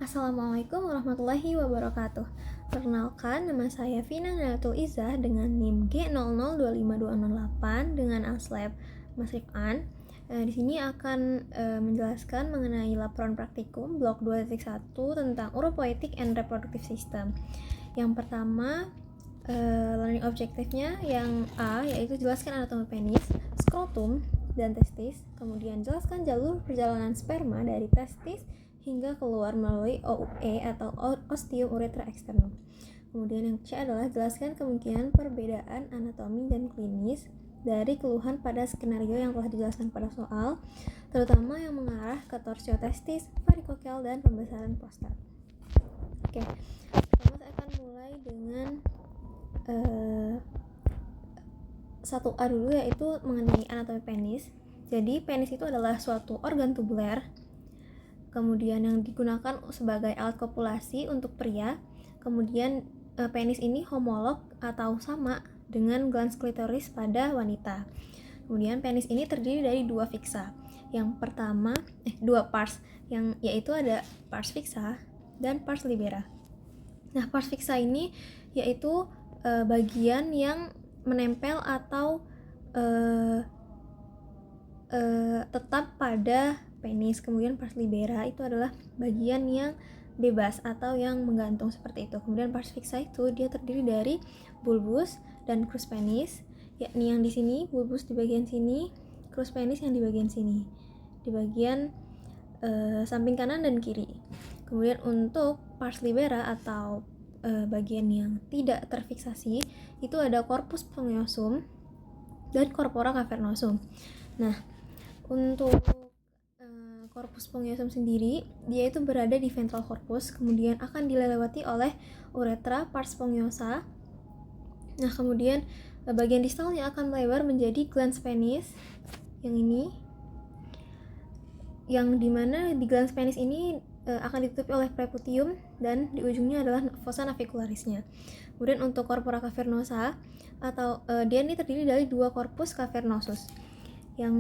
Assalamualaikum warahmatullahi wabarakatuh. Perkenalkan, nama saya Vina Nalatul Izzah dengan NIM G00252008 dengan ASLab Mas Rifan. Di sini akan menjelaskan mengenai laporan praktikum blok 2.1 tentang Uropoietic and Reproductive System. Yang pertama, learning objektifnya yang A, yaitu jelaskan anatomi penis, skrotum, dan testis. Kemudian jelaskan jalur perjalanan sperma dari testis hingga keluar melalui OUE atau ostium uretra externum. Kemudian yang C adalah jelaskan kemungkinan perbedaan anatomi dan klinis dari keluhan pada skenario yang telah dijelaskan pada soal, terutama yang mengarah ke torsio testis, varikokel, dan pembesaran prostat. Oke, pertama saya akan mulai dengan 1A dulu, yaitu mengenai anatomi penis. Jadi penis itu adalah suatu organ tubuler, kemudian yang digunakan sebagai alat kopulasi untuk pria. Kemudian penis ini homolog atau sama dengan glans klitoris pada wanita. Kemudian penis ini terdiri dari dua fixa. Yang pertama, dua pars, yang yaitu ada pars fixa dan pars libera. Nah, pars fixa ini yaitu bagian yang menempel atau tetap pada penis. Kemudian pars libera itu adalah bagian yang bebas atau yang menggantung seperti itu. Kemudian pars fixa itu dia terdiri dari bulbus dan crus penis, yakni yang di sini bulbus di bagian sini, crus penis yang di bagian sini, di bagian samping kanan dan kiri. Kemudian untuk pars libera atau bagian yang tidak terfiksasi itu ada corpus spongiosum dan corpora cavernosum. Nah, untuk corpus spongiosum sendiri dia itu berada di ventral corpus, kemudian akan dilewati oleh uretra pars spongiosa. Nah, kemudian bagian distalnya akan melebar menjadi glans penis yang ini, yang dimana di glans penis ini akan ditutupi oleh preputium dan di ujungnya adalah fossa navicularisnya. Kemudian untuk corpora cavernosa atau dia ini terdiri dari dua corpus cavernosus yang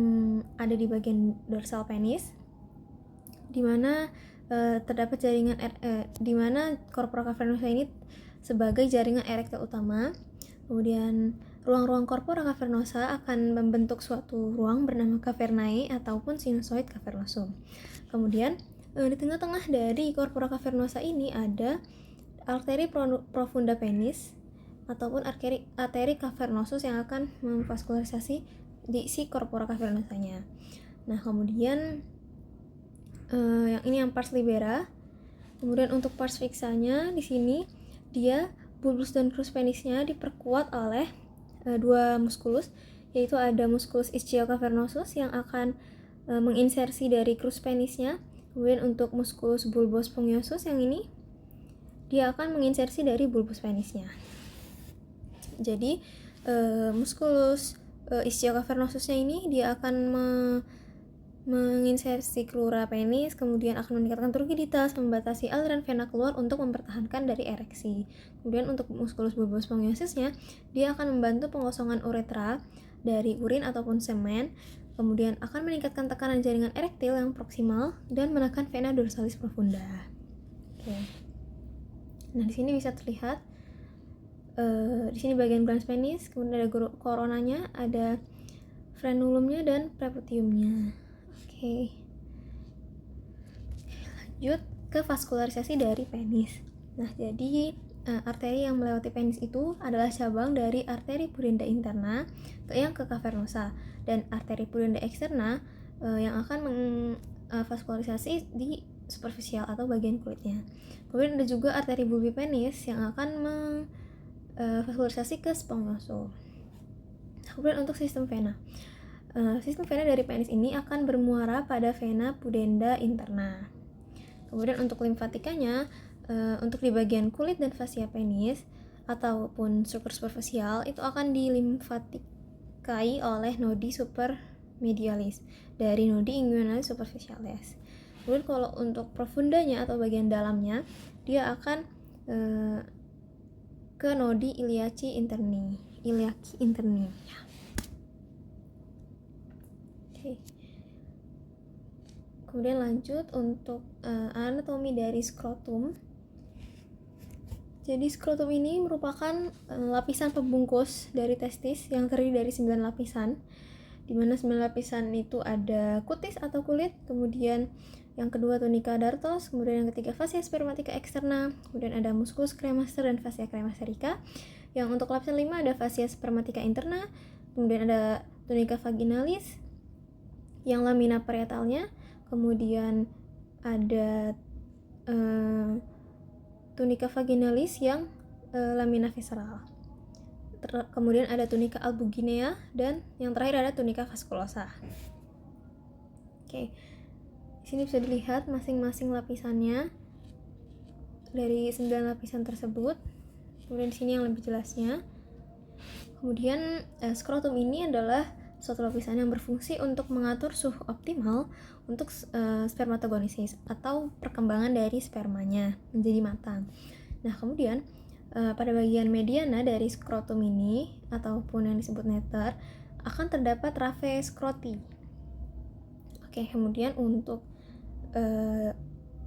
ada di bagian dorsal penis, di mana terdapat jaringan di mana corpora cavernosa ini sebagai jaringan erektil utama. Kemudian ruang-ruang corpora cavernosa akan membentuk suatu ruang bernama cavernae ataupun sinusoid cavernosum. Kemudian di tengah-tengah dari corpora cavernosa ini ada arteri profunda penis ataupun arteri cavernosus yang akan memvaskularisasi di si corpora cavernosanya. Nah, kemudian yang ini yang pars libera. Kemudian untuk pars fixanya di sini dia bulbus dan crus penisnya diperkuat oleh dua muskulus, yaitu ada muskulus ischiocavernosus yang akan menginsersi dari crus penisnya. Kemudian untuk muskulus bulbus spongiosus yang ini dia akan menginsersi dari bulbus penisnya. Jadi muskulus ischiocavernosusnya ini dia akan menginsersi crura penis, kemudian akan meningkatkan turgiditas, membatasi aliran vena keluar untuk mempertahankan dari ereksi. Kemudian untuk muskulus bulbus spongiosisnya dia akan membantu pengosongan uretra dari urin ataupun semen, kemudian akan meningkatkan tekanan jaringan erektil yang proksimal dan menekan vena dorsalis profunda. Oke. Nah, di sini bisa terlihat di sini bagian glans penis, kemudian ada koronanya, ada frenulumnya dan preputiumnya. Oke. Lanjut ke vaskularisasi dari penis. Nah, jadi arteri yang melewati penis itu adalah cabang dari arteri pudenda interna yang ke cavernosa, dan arteri pudenda externa yang akan vaskularisasi di superficial atau bagian kulitnya. Kemudian ada juga arteri bulbi penis yang akan vaskularisasi ke spongiosum. Kemudian untuk sistem vena. Sistem vena dari penis ini akan bermuara pada vena pudenda interna. Kemudian untuk limfatikanya, untuk di bagian kulit dan fasia penis ataupun struktur superficial itu akan dilimfatikai oleh nodi supermedialis dari nodi inguinalis superficialis. Kemudian kalau untuk profundanya atau bagian dalamnya, dia akan ke nodi iliaci interni. Ya. Okay. Kemudian lanjut untuk anatomi dari skrotum. Jadi skrotum ini merupakan lapisan pembungkus dari testis yang terdiri dari 9 lapisan, di mana 9 lapisan itu ada kutis atau kulit, kemudian yang kedua tunica dartos, kemudian yang ketiga fascia spermatica externa, kemudian ada musculus cremaster dan fascia cremasterica. Yang untuk lapisan 5 ada fascia spermatica interna, kemudian ada tunica vaginalis, yang lamina parietalnya, kemudian ada tunica vaginalis yang lamina visceral. Kemudian ada tunica albuginea dan yang terakhir ada tunica vasculosa. Oke. Di sini bisa dilihat masing-masing lapisannya dari 9 lapisan tersebut. Kemudian di sini yang lebih jelasnya. Kemudian skrotum ini adalah suatu lapisan yang berfungsi untuk mengatur suhu optimal untuk spermatogenesis atau perkembangan dari spermanya menjadi matang. Nah, kemudian pada bagian mediana dari skrotum ini ataupun yang disebut neter akan terdapat raphe skroti. Oke, kemudian untuk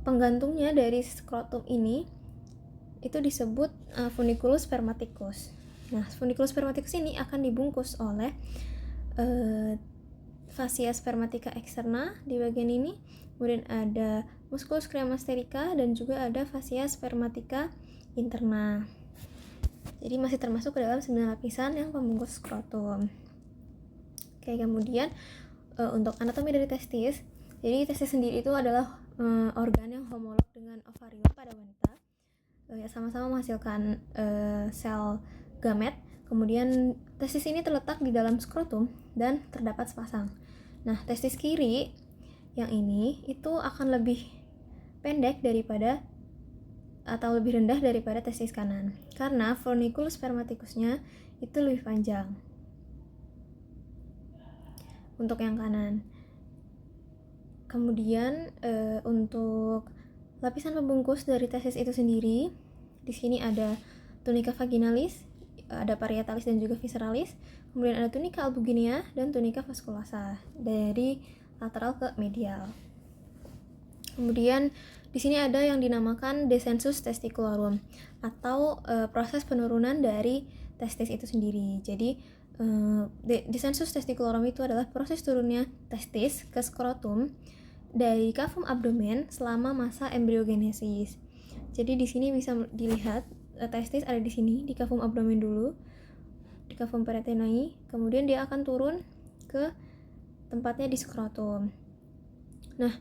penggantungnya dari skrotum ini itu disebut funiculus spermaticus. Nah, funiculus spermaticus ini akan dibungkus oleh fascia spermatica externa di bagian ini, kemudian ada musculus cremasterica dan juga ada fascia spermatica interna. Jadi masih termasuk ke dalam 9 lapisan yang pembungkus skrotum. Oke, kemudian untuk anatomi dari testis. Jadi testis sendiri itu adalah organ yang homolog dengan ovarium pada wanita, sama-sama menghasilkan sel gamet. Kemudian testis ini terletak di dalam skrotum dan terdapat sepasang. Nah, testis kiri yang ini itu akan lebih pendek daripada atau lebih rendah daripada testis kanan karena funiculus spermaticusnya itu lebih panjang untuk yang kanan. Kemudian untuk lapisan pembungkus dari testis itu sendiri, di sini ada tunica vaginalis, ada parietalis dan juga visceralis, kemudian ada tunica albuginea dan tunica vasculosa dari lateral ke medial. Kemudian di sini ada yang dinamakan descensus testicularum atau proses penurunan dari testis itu sendiri. Jadi descensus testicularum itu adalah proses turunnya testis ke skrotum dari cavum abdomen selama masa embriogenesis. Jadi di sini bisa dilihat testis ada di sini di cavum abdomen dulu, di cavum peritonei, kemudian dia akan turun ke tempatnya di skrotum. Nah,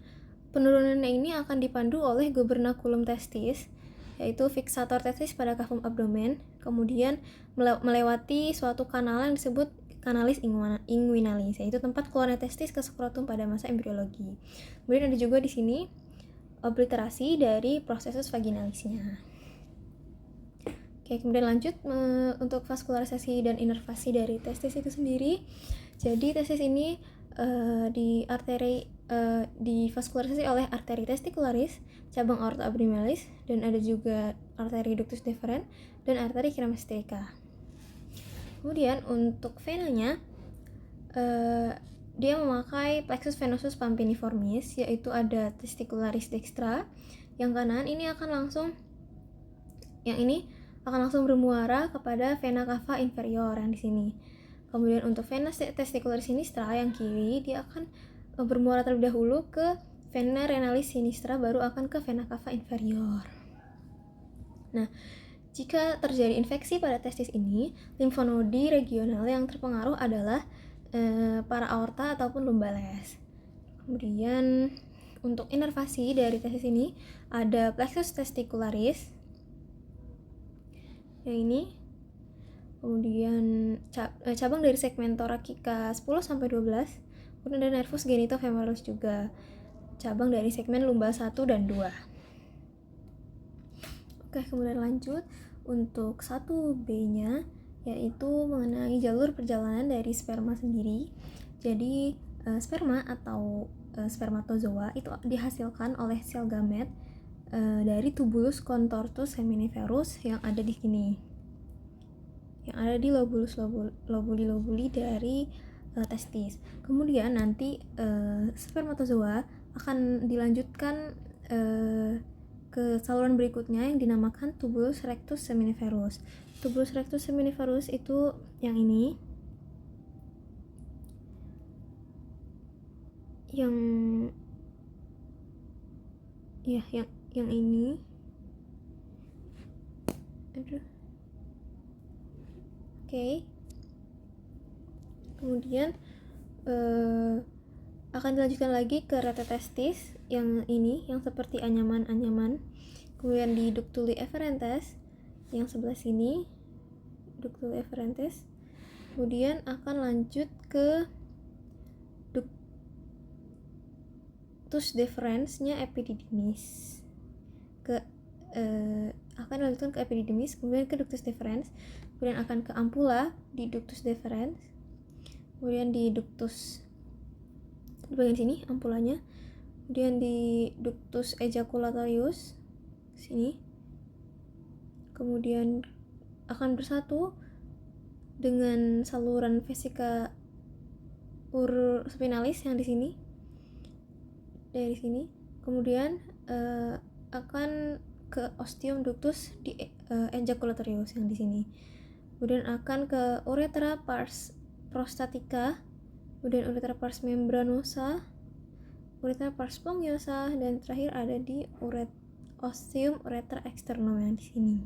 penurunannya ini akan dipandu oleh gubernaculum testis, yaitu fiksator testis pada cavum abdomen, kemudian melewati suatu kanal yang disebut kanalis inguinalis, yaitu tempat keluarnya testis ke skrotum pada masa embriologi. Kemudian ada juga di sini obliterasi dari prosesus vaginalisnya. Oke, kemudian lanjut untuk vaskularisasi dan inervasi dari testis itu sendiri. Jadi testis ini divaskularisasi oleh arteri testicularis, cabang aorta abdominalis, dan ada juga arteri ductus deferens dan arteri cremasterica. Kemudian untuk venanya, dia memakai plexus venosus pampiniformis, yaitu ada testicularis dextra. Yang kanan ini akan langsung bermuara kepada vena cava inferior yang di sini. Kemudian untuk vena testicularis sinistra yang kiri, dia akan bermuara terlebih dahulu ke vena renalis sinistra, baru akan ke vena cava inferior. Nah, jika terjadi infeksi pada testis ini, limfonodi regional yang terpengaruh adalah para aorta ataupun lumbales. Kemudian untuk inervasi dari testis ini ada plexus testicularis yang ini, kemudian cabang dari segmen thoracica 10-12, kemudian ada nervus genitofemoralis juga, cabang dari segmen lumbal 1 dan 2. Oke, kemudian lanjut untuk 1B-nya, yaitu mengenai jalur perjalanan dari sperma sendiri. Jadi sperma atau spermatozoa itu dihasilkan oleh sel gamet dari tubulus contortus seminiferus yang ada di sini, yang ada di lobuli dari testis. Kemudian nanti spermatozoa akan dilanjutkan ke saluran berikutnya yang dinamakan tubulus rectus seminiferus. Tubulus rectus seminiferus itu yang ini, yang ini. Oke. Kemudian akan dilanjutkan lagi ke rete testis yang ini, yang seperti anyaman-anyaman. Kemudian di ductuli efferentes yang sebelah sini, ductuli efferentes. Kemudian akan lanjut ke ductus deferens-nya epididymis. Akan dilanjutkan ke epididymis, kemudian ke ductus deferens, kemudian akan ke ampula di ductus deferens, kemudian di ductus di bagian sini ampulanya, kemudian di ductus ejaculatorius sini, kemudian akan bersatu dengan saluran vesica spinalis yang di sini, dari sini, kemudian akan ke ostium ductus di ejaculatorius yang di sini, kemudian akan ke uretra pars prostatica, kemudian uretra pars membranosa, uretra pars spongiosa, dan terakhir ada di ostium uretra externum yang di sini.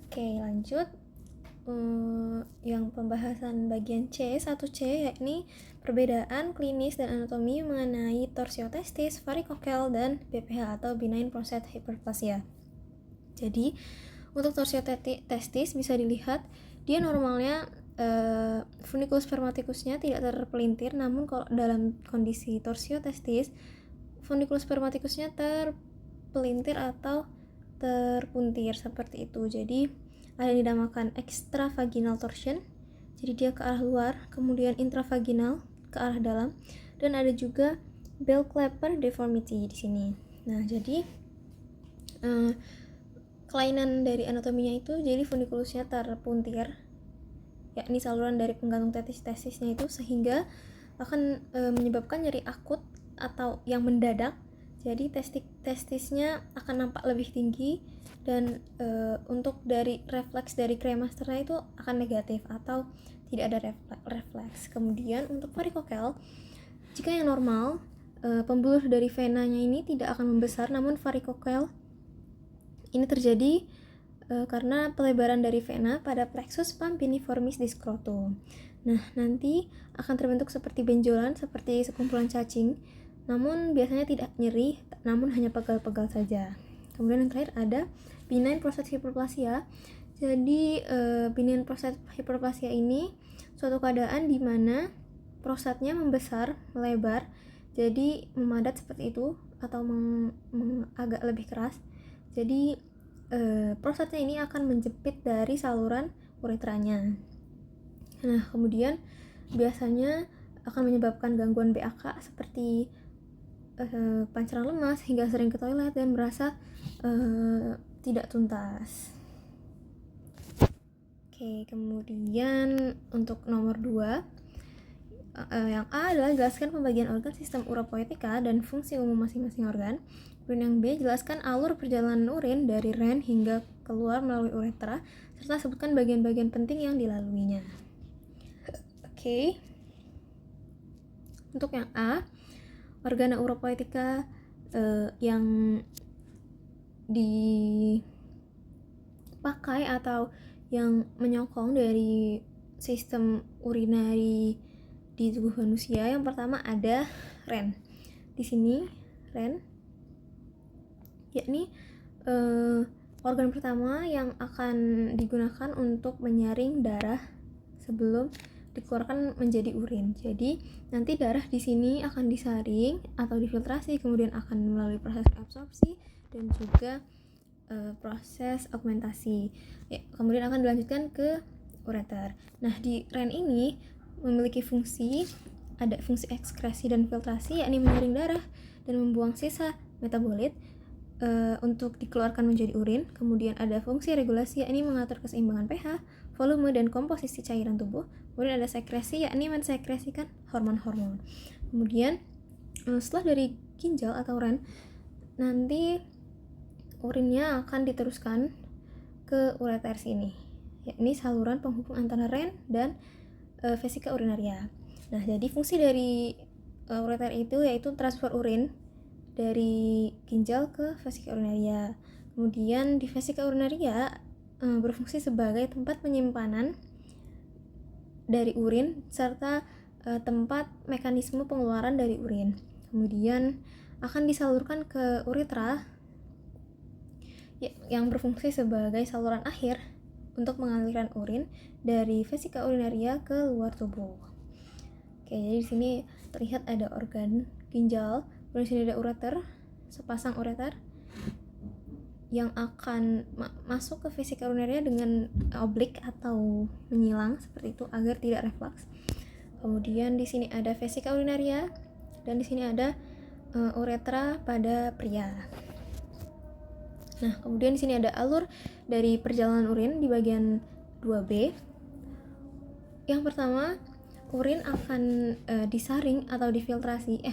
Oke, lanjut. Yang pembahasan bagian C, 1C, yakni perbedaan klinis dan anatomi mengenai torsiotestis, varikokel, dan BPH atau benign prostate hyperplasia. Jadi, untuk torsiotestis bisa dilihat dia normalnya funiculus spermaticusnya tidak terpelintir, namun kalau dalam kondisi torsiotestis funiculus spermaticusnya terpelintir atau terpuntir seperti itu. Jadi ada yang dinamakan extravaginal torsion, jadi dia ke arah luar, kemudian intravaginal ke arah dalam, dan ada juga Bell-Clapper deformity di sini. Nah, jadi kelainan dari anatominya itu jadi funikulusnya terpuntir, yakni saluran dari penggantung testisnya itu, sehingga akan menyebabkan nyeri akut atau yang mendadak. Jadi testisnya akan nampak lebih tinggi, dan untuk dari refleks dari kremasternya itu akan negatif atau tidak ada refleks. Kemudian untuk varikokel, jika yang normal pembuluh dari venanya ini tidak akan membesar, namun varikokel ini terjadi karena pelebaran dari vena pada plexus pampiniformis di skrotum. Nah, nanti akan terbentuk seperti benjolan, seperti sekumpulan cacing, namun biasanya tidak nyeri, namun hanya pegal-pegal saja. Kemudian yang terakhir ada benign prostate hyperplasia. Jadi benign prostate hyperplasia ini suatu keadaan di mana prostatnya membesar, melebar, jadi memadat seperti itu, atau agak lebih keras. Jadi prostatnya ini akan menjepit dari saluran uretranya. Nah, kemudian biasanya akan menyebabkan gangguan BAK seperti pancaran lemas hingga sering ke toilet dan merasa tidak tuntas. Oke, kemudian untuk nomor 2, yang A adalah jelaskan pembagian organ sistem uropoietika dan fungsi umum masing-masing organ. Kemudian yang B, jelaskan alur perjalanan urin dari ren hingga keluar melalui uretra, serta sebutkan bagian-bagian penting yang dilaluinya. Oke. Untuk yang A, organa uropoietika yang dipakai atau yang menyokong dari sistem urinari di tubuh manusia, yang pertama ada ren. Di sini ren, yakni organ pertama yang akan digunakan untuk menyaring darah sebelum dikeluarkan menjadi urin. Jadi nanti darah di sini akan disaring atau difiltrasi, kemudian akan melalui proses absorpsi dan juga proses augmentasi. Kemudian akan dilanjutkan ke ureter. Nah, di ren ini memiliki fungsi, ada fungsi ekskresi dan filtrasi, yakni menyaring darah dan membuang sisa metabolit untuk dikeluarkan menjadi urin. Kemudian ada fungsi regulasi, yakni mengatur keseimbangan pH, volume, dan komposisi cairan tubuh. Kemudian ada sekresi, yakni mensekresikan hormon-hormon. Kemudian Setelah dari ginjal atau ren, nanti urinnya akan diteruskan ke ureter sini, yakni saluran penghubung antara ren dan vesika urinaria. Nah, jadi fungsi dari ureter itu yaitu transfer urin dari ginjal ke vesika urinaria. Kemudian di vesika urinaria berfungsi sebagai tempat penyimpanan dari urin serta tempat mekanisme pengeluaran dari urin. Kemudian akan disalurkan ke uretra yang berfungsi sebagai saluran akhir untuk mengalirkan urin dari vesika urinaria ke luar tubuh. Oke, jadi di sini terlihat ada organ ginjal, di sini ada ureter, sepasang ureter yang akan masuk ke vesika urinaria dengan oblik atau menyilang seperti itu agar tidak refleks. Kemudian di sini ada vesika urinaria dan di sini ada uretra pada pria. Nah, kemudian di sini ada alur dari perjalanan urin di bagian 2B. Yang pertama, urin akan disaring atau difiltrasi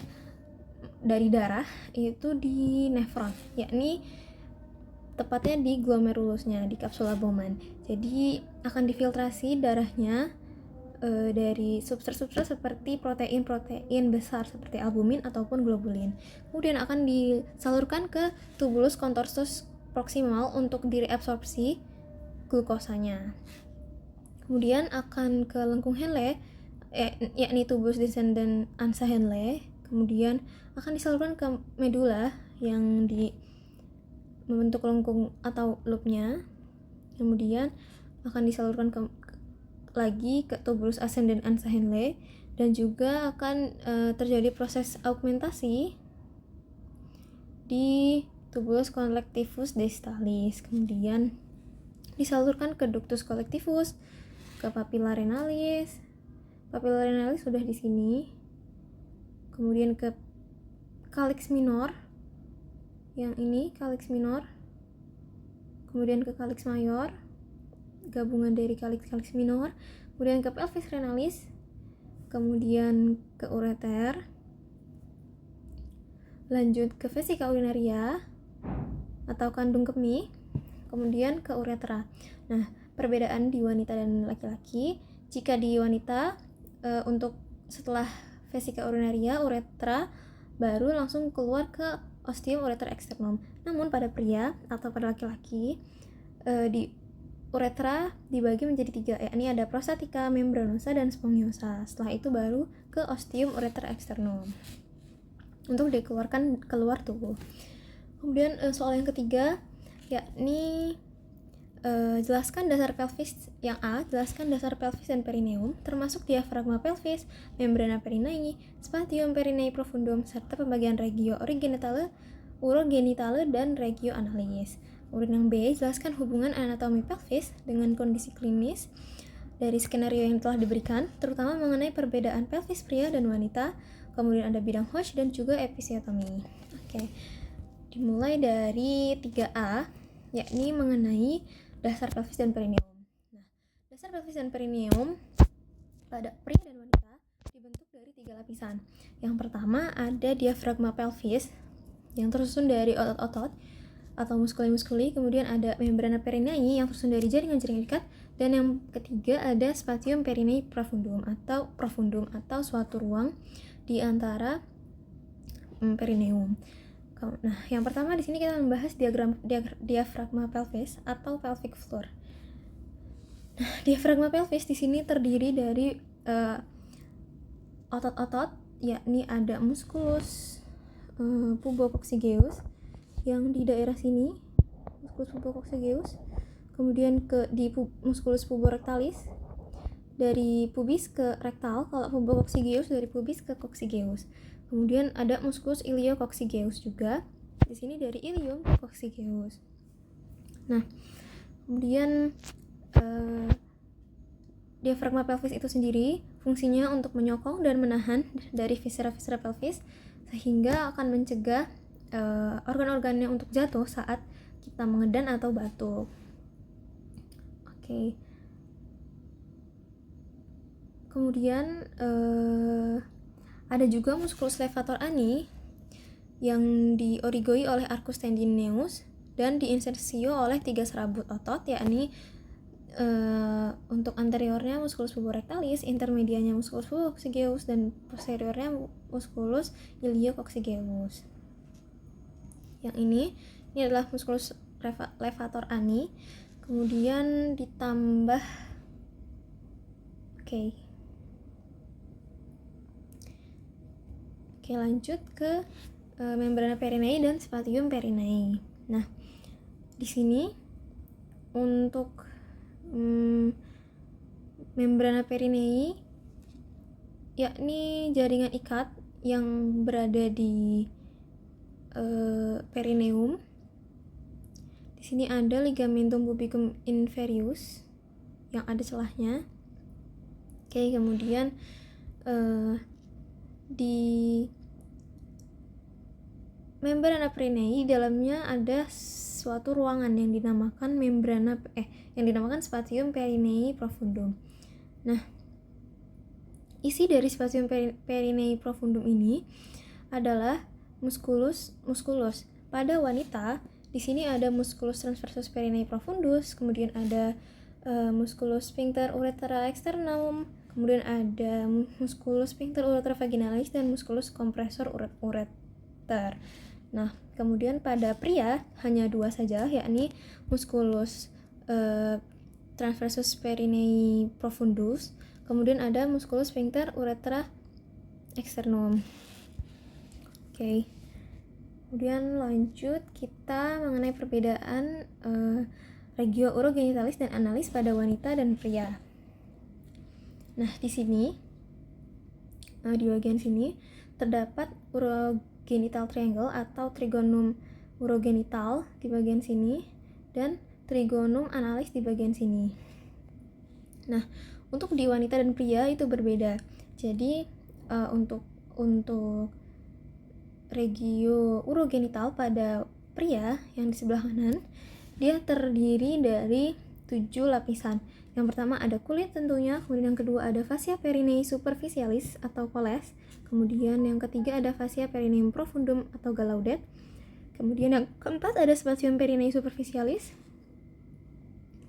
dari darah itu di nefron, yakni tepatnya di glomerulusnya, di kapsula Bowman. Jadi akan difiltrasi darahnya dari substrat-substrat seperti protein-protein besar seperti albumin ataupun globulin. Kemudian akan disalurkan ke tubulus contorsus proximal untuk direabsorpsi glukosanya. Kemudian akan ke lengkung Henle, yakni tubulus descendens ansa Henle. Kemudian akan disalurkan ke medula yang membentuk lengkung atau loopnya. Kemudian akan disalurkan lagi ke tubulus ascendens ansa Henle, dan juga akan terjadi proses augmentasi di tubulus collectivus distalis. Kemudian disalurkan ke ductus collectivus, ke papilla renalis. Papilla renalis sudah di sini. Kemudian ke calyx minor, yang ini calyx minor. Kemudian ke calyx mayor, gabungan dari calyx minor. Kemudian ke pelvis renalis. Kemudian ke ureter. Lanjut ke vesika urinaria atau kandung kemih. Kemudian ke uretra. Nah, perbedaan di wanita dan laki-laki, jika di wanita untuk setelah vesika urinaria, uretra baru langsung keluar ke ostium ureter externum. Namun pada pria atau pada laki-laki di uretra dibagi menjadi 3, yakni ada prostatica, membranosa, dan spongiosa. Setelah itu baru ke ostium ureter externum untuk dikeluarkan keluar tubuh. Kemudian soal yang ketiga, yakni jelaskan dasar pelvis. Yang A, jelaskan dasar pelvis dan perineum, termasuk diafragma pelvis, membrana perineum, spatium perineum profundum, serta pembagian regio origenitale, urogenitale, dan regio analis. Kemudian yang B, jelaskan hubungan anatomi pelvis dengan kondisi klinis dari skenario yang telah diberikan, terutama mengenai perbedaan pelvis pria dan wanita. Kemudian ada bidang Hosch dan juga episiotomi. Oke. Dimulai dari 3A, yakni mengenai dasar pelvis dan perineum. Nah, dasar pelvis dan perineum pada pria dan wanita dibentuk dari 3 lapisan. Yang pertama ada diafragma pelvis yang tersusun dari otot-otot atau muskuli-muskuli. Kemudian ada membrana perineum yang tersusun dari jaringan-jaringan ikat. Dan yang ketiga ada spatium perineum profundum atau suatu ruang di antara perineum. Nah, yang pertama di sini kita membahas diafragma pelvis atau pelvic floor. Nah, diafragma pelvis di sini terdiri dari otot-otot, yakni ada musculus pubococcygeus yang di daerah sini, musculus pubococcygeus. Kemudian di musculus puborectalis, dari pubis ke rektal, kalau pubococcygeus dari pubis ke coccygeus. Kemudian ada musculus iliococcygeus juga. Di sini dari ilium ke coccygeus. Nah, kemudian diafragma pelvis itu sendiri fungsinya untuk menyokong dan menahan dari viscera-viscera pelvis sehingga akan mencegah organ-organnya untuk jatuh saat kita mengedan atau batuk. Oke. Kemudian Ada juga musculus levator ani yang diorigoi oleh arcus tendineus dan diinsersio oleh 3 serabut otot, yakni untuk anteriornya musculus puborectalis, intermedianya musculus pubococcygeus, dan posteriornya musculus iliococcygeus. Yang ini adalah musculus levator ani. Kemudian ditambah Oke, lanjut ke membrana perinei dan spatium perinei. Nah, di sini untuk membrana perinei yakni jaringan ikat yang berada di perineum. Di sini ada ligamentum pubicum inferius yang ada celahnya. Kemudian di membrana perinei dalamnya ada suatu ruangan yang dinamakan spatium perinei profundum. Nah, isi dari spatium perinei profundum ini adalah musculus. Pada wanita, di sini ada musculus transversus perinei profundus, kemudian ada musculus sphincter urethra externum, kemudian ada musculus sphincter urethra vaginalis, dan musculus compressor ureter. Nah, kemudian pada pria hanya 2 saja, yakni musculus transversus perinei profundus, kemudian ada musculus sphincter urethra externum. Kemudian lanjut kita mengenai perbedaan regio urogenitalis dan analis pada wanita dan pria. Nah, di sini di bagian sini terdapat urogenital triangle atau trigonum urogenital di bagian sini dan trigonum analis di bagian sini. Nah, untuk di wanita dan pria itu berbeda. Jadi untuk regio urogenital pada pria yang di sebelah kanan, dia terdiri dari 7 lapisan. Yang pertama ada kulit tentunya, kemudian yang kedua ada fascia perinei superficialis atau coles, kemudian yang ketiga ada fascia perineum profundum atau gallaudet, kemudian yang keempat ada spatium perinei superficialis,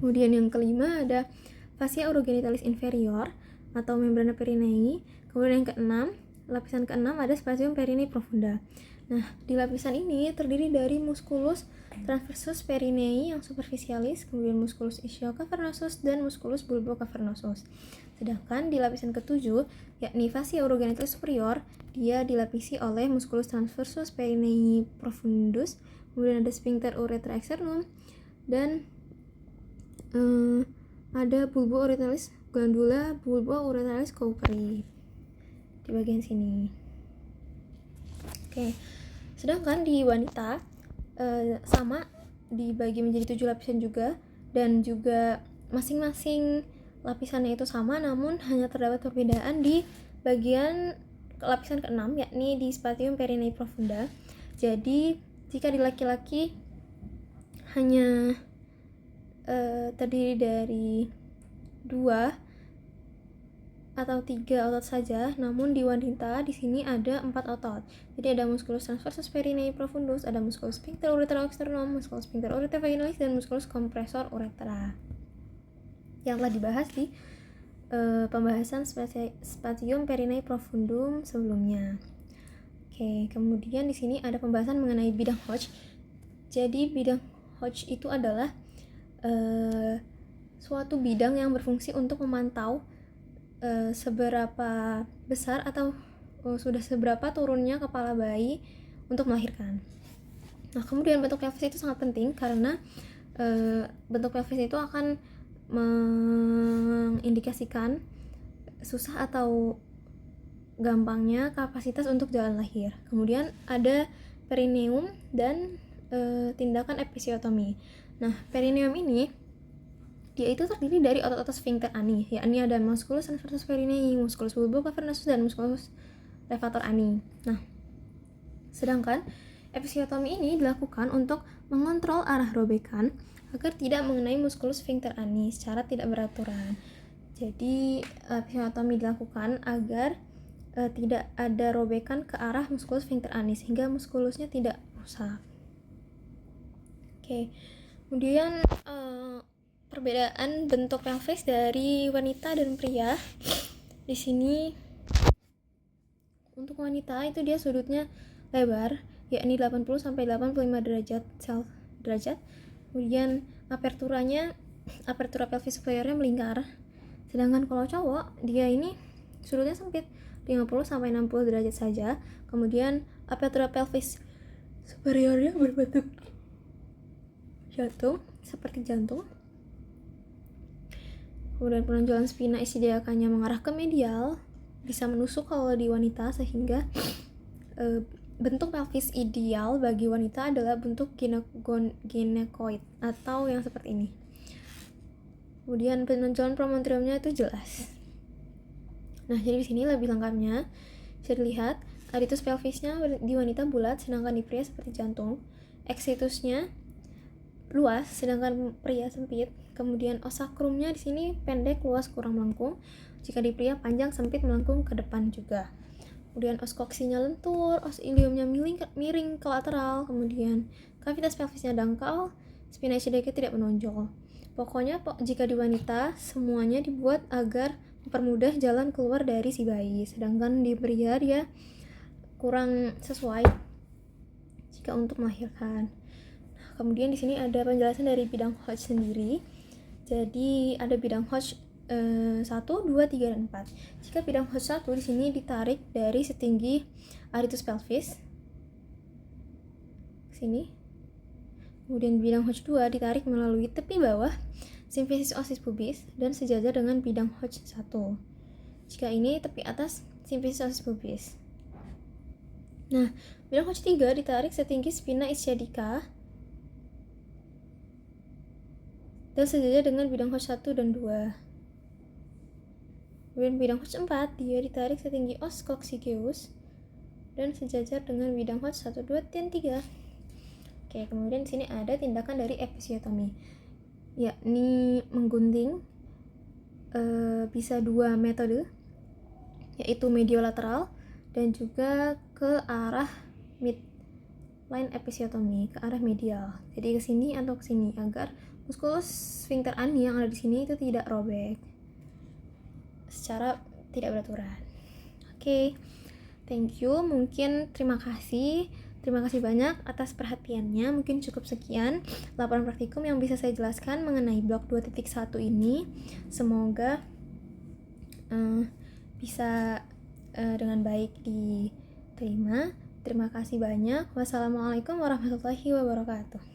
kemudian yang kelima ada fascia urogenitalis inferior atau membrana perinei, kemudian yang keenam, lapisan keenam ada spatium perinei profunda. Nah, di lapisan ini terdiri dari musculus transversus perinei yang superficialis, kemudian musculus ischiocavernosus dan musculus bulbocavernosus. Sedangkan di lapisan ketujuh, yakni fascia urogenitalis superior, dia dilapisi oleh musculus transversus perinei profundus, kemudian ada sphincter urethra externum, dan ada bulbo urethralis glandula bulbo urethralis Cooperi di bagian sini. Sedangkan di wanita sama dibagi menjadi 7 lapisan juga, dan juga masing-masing lapisannya itu sama, namun hanya terdapat perbedaan di bagian lapisan ke-6, yakni di spatium perinei profunda. Jadi jika di laki-laki hanya terdiri dari 2 atau 3 otot saja, namun di wanita di sini ada 4 otot. Jadi ada musculus transversus perinei profundus, ada musculus sphincter urethra externum, musculus sphincter urethra vaginalis, dan musculus compressor uretra yang telah dibahas di pembahasan spatium perinei profundum sebelumnya. Kemudian di sini ada pembahasan mengenai bidang Hodge. Jadi bidang Hodge itu adalah suatu bidang yang berfungsi untuk memantau seberapa besar atau sudah seberapa turunnya kepala bayi untuk melahirkan. Nah, kemudian bentuk pelvis itu sangat penting karena bentuk pelvis itu akan mengindikasikan susah atau gampangnya kapasitas untuk jalan lahir. Kemudian ada perineum dan tindakan episiotomi. Nah, perineum ini dia itu terdiri dari otot-otot sphincter ani, yakni ada musculus transversus perinei, musculus bulbocavernosus, dan musculus levator ani. Nah, sedangkan episiotomi ini dilakukan untuk mengontrol arah robekan agar tidak mengenai musculus sphincter ani secara tidak beraturan. Jadi episiotomi dilakukan agar tidak ada robekan ke arah muskulus sphincter anis sehingga muskulusnya tidak rusak. Oke. Kemudian perbedaan bentuk pelvis dari wanita dan pria. Di sini untuk wanita itu dia sudutnya lebar, yakni 80 sampai 85 derajat. Kemudian apertura pelvis superiornya melingkar. Sedangkan kalau cowok, dia ini sudutnya sempit, 50 sampai 60 derajat saja. Kemudian apertura pelvis superiornya berbentuk jantung, seperti jantung. Kemudian penonjolan spina ischiadiacanya mengarah ke medial, bisa menusuk kalau di wanita, sehingga bentuk pelvis ideal bagi wanita adalah bentuk gynecoid atau yang seperti ini. Kemudian penonjolan promontoriumnya itu jelas. Nah, jadi di sini lebih lengkapnya bisa dilihat aritus pelvisnya di wanita bulat, sedangkan di pria seperti jantung. Exitusnya luas, sedangkan pria sempit. Kemudian os sakrumnya di sini pendek, luas, kurang melengkung. Jika di pria panjang, sempit, melengkung ke depan juga. Kemudian os koksinya lentur, os iliumnya miring ke lateral. Kemudian kavitas pelvisnya dangkal, spina ischiadiaca tidak menonjol. Pokoknya jika di wanita semuanya dibuat agar mempermudah jalan keluar dari si bayi, sedangkan di pria dia kurang sesuai jika untuk melahirkan. Nah, kemudian di sini ada penjelasan dari bidang Hodge sendiri. Jadi ada bidang Hodge 1, 2, 3, dan 4. Jika bidang Hodge 1 di sini ditarik dari setinggi aritus pelvis sini. Kemudian bidang Hodge 2 ditarik melalui tepi bawah simfisis osis pubis dan sejajar dengan bidang Hodge 1. Jika ini tepi atas simfisis osis pubis. Nah, bidang Hodge 3 ditarik setinggi spina ischiadica dan sejajar dengan bidang Hodge 1 dan 2. Kemudian bidang Hodge 4 dia ditarik setinggi os coccygeus dan sejajar dengan bidang Hodge 1, 2, dan 3. Oke, kemudian di sini ada tindakan dari episiotomi, yakni menggunting, bisa 2 metode, yaitu mediolateral dan juga ke arah midline episiotomi, ke arah medial. Jadi ke sini atau ke sini agar muskulus sphincter ani yang ada di sini itu tidak robek secara tidak beraturan. Oke, thank you. Mungkin terima kasih banyak atas perhatiannya. Mungkin cukup sekian laporan praktikum yang bisa saya jelaskan mengenai blok 2.1 ini. Semoga bisa dengan baik diterima. Terima kasih banyak. Wassalamualaikum warahmatullahi wabarakatuh.